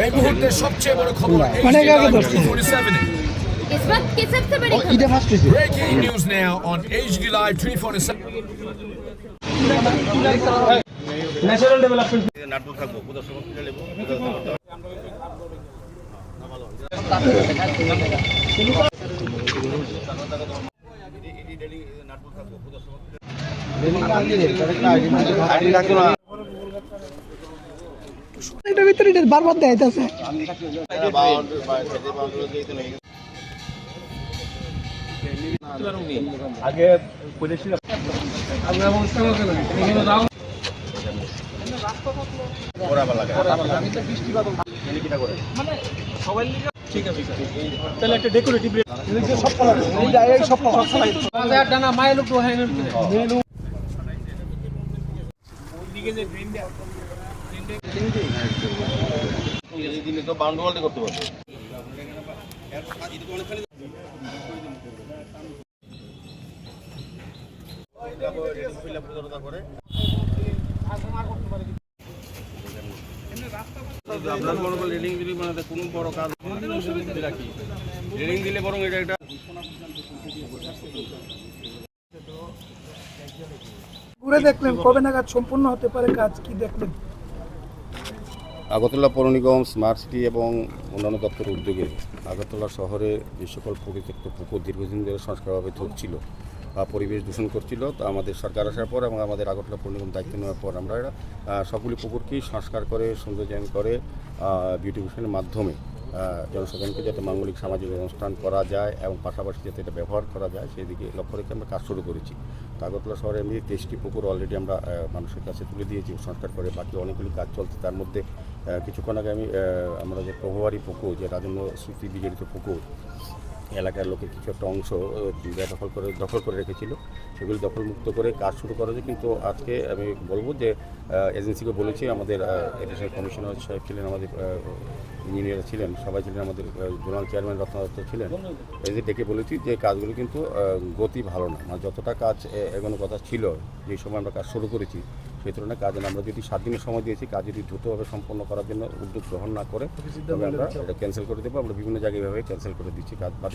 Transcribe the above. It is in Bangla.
এই মুহূর্তের সবচেয়ে বড় খবর breaking news now on HD live 24/7 natural development নাটক থাকবো প্রদর্শন লেবো এটার ভিতরে এটা বারবার দেখাইতেছে আগে পরিবেশ ঠিক আছে তাহলে একটা ডেকোরেটিভ ডানা মায়ের লোক দিলে তো বাউন্ডারি করতে পারবে আপনার মনে করেন রেলিং দিলে মানে কোনো বড় কাজ রাখি রেলিং দিলে বরং এটা একটা ঘুরে দেখলেন কবে নাগাদ সম্পূর্ণ হতে পারে কাজ, কি দেখলেন? আগরতলা পৌর নিগম স্মার্ট সিটি এবং অন্যান্য দপ্তরের উদ্যোগে আগরতলা শহরে যে সকল পরিত্যক্ত পুকুর দীর্ঘদিন ধরে সংস্কারভাবে ধরছিল বা পরিবেশ দূষণ করছিল, তো আমাদের সরকার আসার পর এবং আমাদের আগরতলা পৌর নিগম দায়িত্ব নেওয়ার পর আমরা সবগুলি পুকুরকেই সংস্কার করে সৌন্দর্যায়ন করে বিউটিফিকেশনের মাধ্যমে জনসাধারণকে যাতে মাঙ্গলিক সামাজিক অনুষ্ঠান করা যায় এবং পাশাপাশি যাতে এটা ব্যবহার করা যায় সেই দিকে লক্ষ্য রেখে আমরা কাজ শুরু করেছি। তো আগরতলা শহরে এমনি 23টি পুকুর অলরেডি আমরা মানুষের কাছে তুলে দিয়েছি সংস্কার করে, বাকি অনেকগুলি কাজ চলছে। তার মধ্যে কিছুক্ষণ আগে আমরা যে প্রভাবারী পুকুর, যে রাজন্য স্মৃতি বিজড়িত পুকুর, এলাকার লোকের কিছু একটা অংশ দখল করে রেখেছিল, সেগুলি দখলমুক্ত করে কাজ শুরু করা যায়। কিন্তু আজকে আমি বলবো যে এজেন্সিকে বলেছি, আমাদের এডিশনাল কমিশনার সাহেব ছিলেন, আমাদের ইঞ্জিনিয়ার ছিলেন, সবাই ছিলেন, আমাদের জোনাল চেয়ারম্যান রত্নাদত্ত ছিলেন, এই যে ডেকে বলেছি যে কাজগুলো কিন্তু গতি ভালো না, মানে যতটা কাজ এগোনোর কথা ছিল যে সময় আমরা কাজ শুরু করেছি সেই তুলনায় কাজ আমরা যদি 7 দিনের সময় দিয়েছি, কাজ যদি দ্রুতভাবে সম্পন্ন করার জন্য উদ্যোগ গ্রহণ না করে তবে আমরা এটা ক্যান্সেল করে দেবো। আমরা বিভিন্ন জায়গায় এভাবে ক্যান্সেল করে দিচ্ছি, কাজ বাতিল